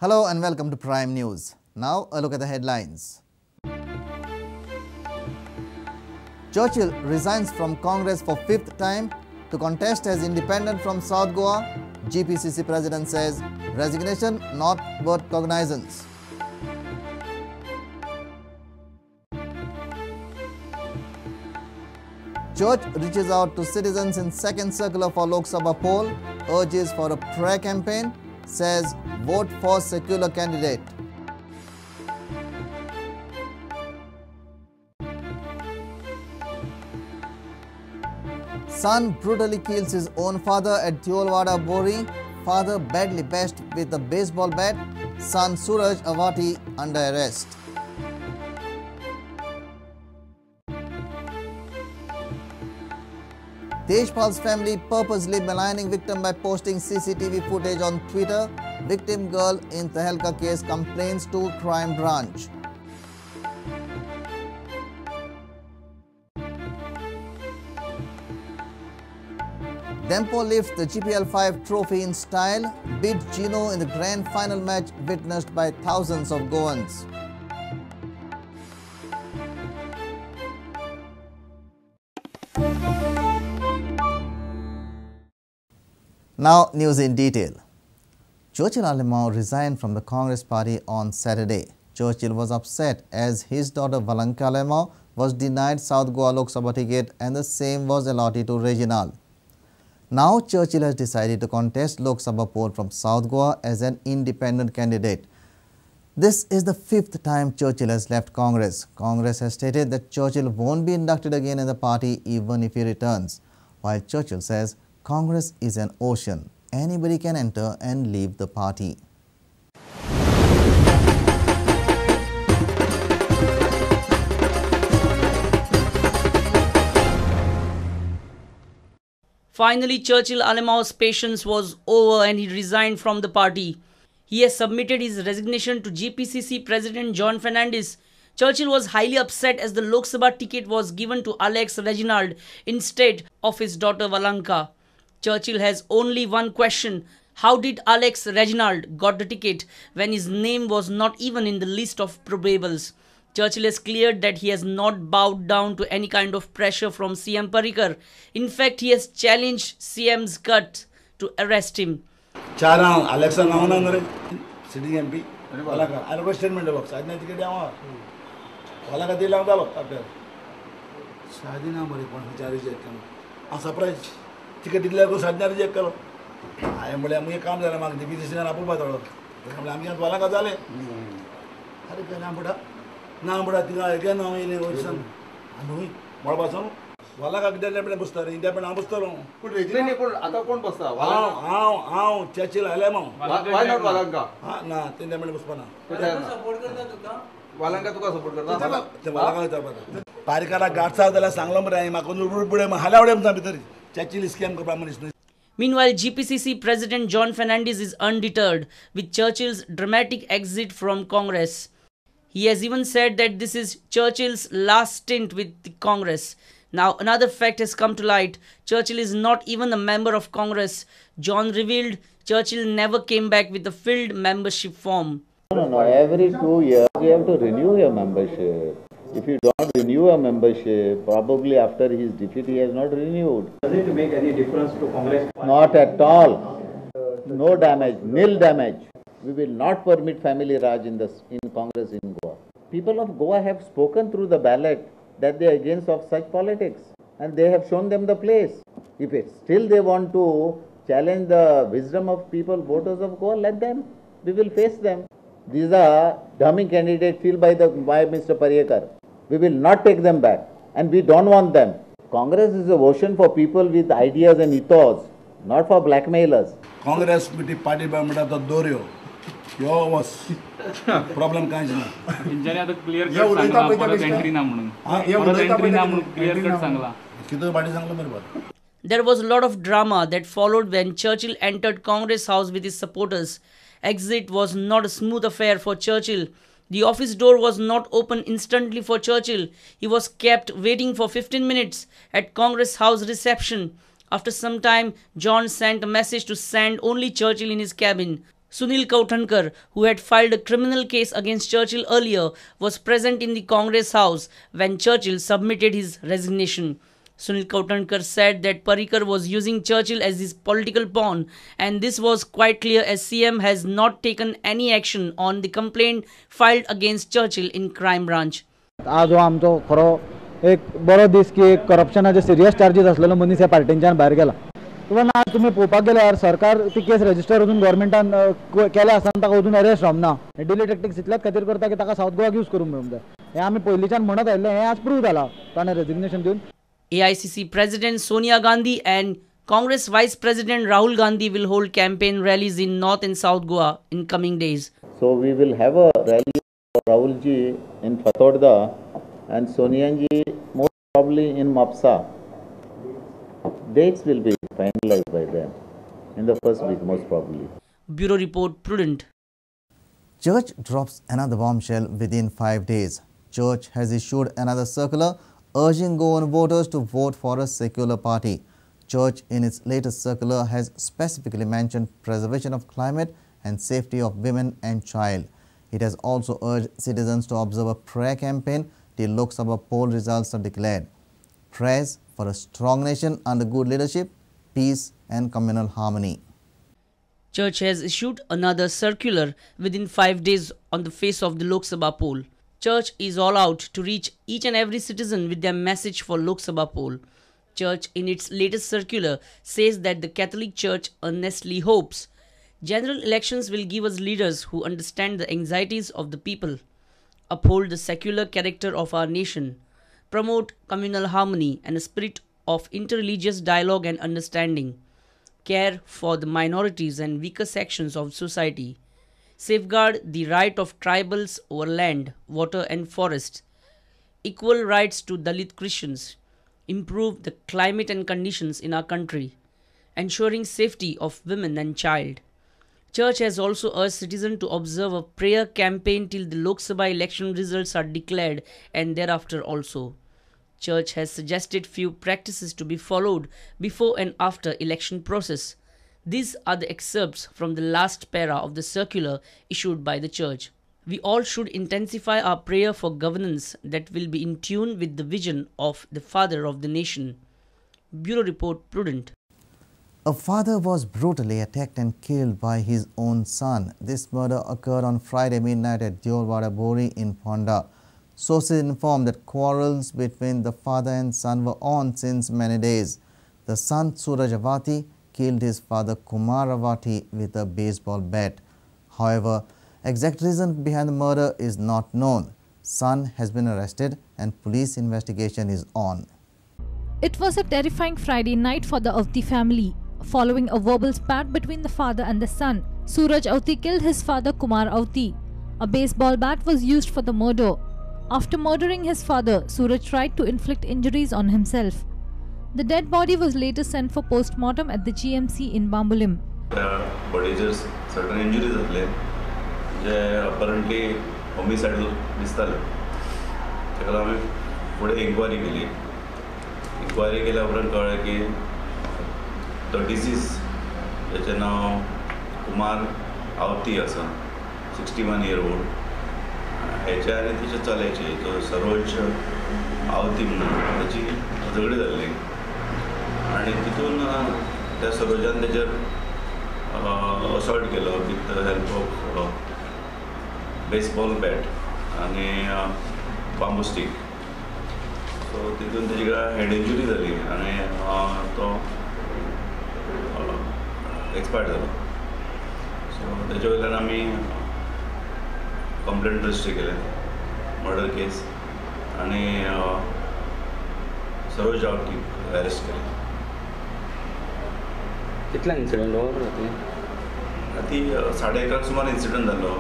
Hello and welcome to Prime News. Now a look at the headlines. Churchill resigns from Congress for fifth time to contest as independent from South Goa. GPCC President says resignation not worth cognizance. Church reaches out to citizens in second circular for Lok Sabha poll, urges for a prayer campaign, says vote for secular candidate. Son brutally kills his own father at Thiolwada Bori. Father badly bashed with a baseball bat. Son Suraj Avati under arrest. Tejpal's family purposely maligning victim by posting CCTV footage on Twitter. Victim girl in Tehelka case complains to crime branch. Dempo lifts the GPL5 trophy in style. Beat Gino in the grand final match witnessed by thousands of Goans. Now, news in detail. Churchill Alimau resigned from the Congress party on Saturday. Churchill was upset as his daughter Valanka Alimau was denied South Goa Lok Sabha ticket and the same was allotted to Reginald. Now, Churchill has decided to contest Lok Sabha poll from South Goa as an independent candidate. This is the fifth time Churchill has left Congress. Congress has stated that Churchill won't be inducted again in the party even if he returns, while Churchill says Congress is an ocean. Anybody can enter and leave the party. Finally, Churchill Alimau's patience was over and he resigned from the party. He has submitted his resignation to GPCC President John Fernandez. Churchill was highly upset as the Lok Sabha ticket was given to Alex Reginald instead of his daughter Valanka. Churchill has only one question. How did Alex Reginald got the ticket when his name was not even in the list of probables? Churchill has cleared that he has not bowed down to any kind of pressure from CM Parrikar. In fact, he has challenged CM's gut to arrest him. Alexa sitting MP. I'll go statement box. I didn't get down. Valaka did after. Sadina Mari, I'm surprised. Ticket did go Sadna Jekal. I am calm than among the business and Abu Badal. I'm going to Valakazale. Now, but again, I'm in Ocean. What about some? Valaka didn't Buster, independent Buster. Could they put other one Buster? How, Churchill Alamo. Why not Valanga? Nah, independent Buspana. Valanga to support the Valanga. Parikara Gatsa de la Sanglam, Makundu, Haladam, Churchill scam Prime Minister. Meanwhile, GPCC President John Fernandez is undeterred with Churchill's dramatic exit from Congress. He has even said that this is Churchill's last stint with the Congress. Now, another fact has come to light. Churchill is not even a member of Congress. John revealed Churchill never came back with a filled membership form. No. Every 2 years, you have to renew your membership. If you don't renew a membership, probably after his defeat, he has not renewed. Does it make any difference to Congress? Not at all. No damage, nil damage. We will not permit family Raj in Congress in Goa. People of Goa have spoken through the ballot that they are against of such politics, and they have shown them the place. If still they want to challenge the wisdom of people, voters of Goa, let them. We will face them. These are dummy candidates filled by Mr. Parrikar. We will not take them back, and we don't want them. Congress is a ocean for people with ideas and ethos, not for blackmailers. Congress party by Dorio. Yo was problem kinds of clear cut entry There was a lot of drama that followed when Churchill entered Congress House with his supporters. Exit was not a smooth affair for Churchill. The office door was not open instantly for Churchill. He was kept waiting for 15 minutes at Congress House reception. After some time, John sent a message to send only Churchill in his cabin. Sunil Kautankar, who had filed a criminal case against Churchill earlier, was present in the Congress House when Churchill submitted his resignation. Sunil Kautankar said that Parrikar was using Churchill as his political pawn, and this was quite clear as CM has not taken any action on the complaint filed against Churchill in crime branch. आज आमचो खरो एक बरो दीस की करप्शनाचे serious charges असलेलो मनीस ह्या पार्टींच्यान भायर गेला. इवन आज तुम्ही पळोवपाक गेल्यार सरकार ती केस रजिस्टर अजून गव्हर्मेंटान केल्या आसतना ताका अजून अरेस्ट जावना. हे डिली टॅक्टिक्स इतल्याच खातीर करता की ताका सावथ गोवाक यूज करूंक मेळूंक जाय. हे आमी पयलींच्यान म्हणत आयिल्ले, हे आज प्रूव्ह जाला ताणें रेजिग्नेशन दिवन. AICC President Sonia Gandhi and Congress Vice President Rahul Gandhi will hold campaign rallies in North and South Goa in coming days. So we will have a rally for Rahul ji in Fatorda and Sonia ji most probably in Mapsa. Dates will be finalized by them in the first week most probably. Bureau Report, Prudent. Church drops another bombshell within 5 days. Church has issued another circular urging Goan voters to vote for a secular party. Church in its latest circular has specifically mentioned preservation of climate and safety of women and child. It has also urged citizens to observe a prayer campaign till Lok Sabha poll results are declared. Prayers for a strong nation under good leadership, peace and communal harmony. Church has issued another circular within 5 days on the face of the Lok Sabha poll. Church is all out to reach each and every citizen with their message for Lok Sabha poll. Church in its latest circular says that the Catholic Church earnestly hopes general elections will give us leaders who understand the anxieties of the people, uphold the secular character of our nation, promote communal harmony and a spirit of interreligious dialogue and understanding, care for the minorities and weaker sections of society, safeguard the right of tribals over land, water and forests, equal rights to Dalit Christians, improve the climate and conditions in our country, ensuring safety of women and child. Church has also urged citizens to observe a prayer campaign till the Lok Sabha election results are declared and thereafter also. Church has suggested few practices to be followed before and after election process. These are the excerpts from the last para of the circular issued by the Church. We all should intensify our prayer for governance that will be in tune with the vision of the Father of the nation. Bureau Report, Prudent. A father was brutally attacked and killed by his own son. This murder occurred on Friday midnight at Diolwada Bori in Ponda. Sources informed that quarrels between the father and son were on since many days. The son Suraj Avati killed his father Kumar Avati with a baseball bat. However, exact reason behind the murder is not known. Son has been arrested and police investigation is on. It was a terrifying Friday night for the Avti family. Following a verbal spat between the father and the son, Suraj Avti killed his father Kumar Avti. A baseball bat was used for the murder. After murdering his father, Suraj tried to inflict injuries on himself. The dead body was later sent for post-mortem at the GMC in Bambolim. Bodies certain injuries asle je apparently homicidal distal tekala ame pude inquiry kela upran kala ki the disease jache naw Kumar Avti asa 61-year-old ह्याच्या आणि तिच्या चल्याचे तो सरोज आवती म्हणून त्याची झगडी जाल्ली आणि तितून त्या सरोजान तेजेर assault Kelo with the help of baseball bat आणि बांबू स्टीक. सो तितून तेजी हेड इंजुरी जाली आणि तो एक्सपायर जालो. सो तेजे वयल्यान आमी कंप्लेंट रजिस्टर केले मर्डर केस आणि सरोज आवटी अरेस्ट केले. कितल्या इन्सिडेंट हो ती 11:30 सुमार इन्सिडंट जालो.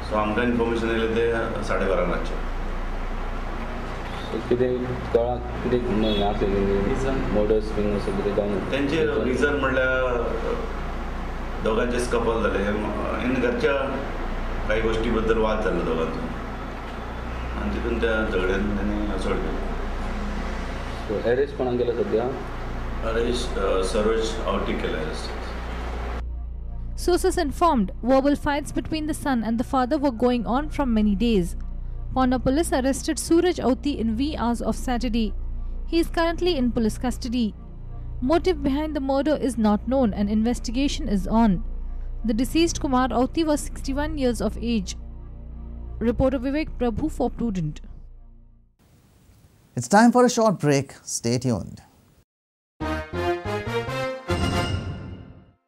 सो आमकां इन्फॉर्मेशन येयलें ते 12:30 रातचे. कितें कळा कितें आसलें मर्डर्स बीन असो कितें जावन तेंचे रिजन म्हणल्यार दोगांचे स्कपल जाले इन घरच्या काही गोष्टीबद्दल वाद झाला दोघांचा आणि तिथून त्या झगड्यान त्यांनी असॉल्ट केलं. अरेस्ट कोणाक केलं सध्या? अरेस्ट सरोज आवटी केलं arrest. Sources informed verbal fights between the son and the father were going on from many days. Ponna police arrested Suraj Auti in wee hours of Saturday. He is currently in police custody. Motive behind the murder is not known and investigation is on. The deceased Kumar Auti was 61 years of age. Reporter Vivek Prabhu for Prudent. It's time for a short break. Stay tuned.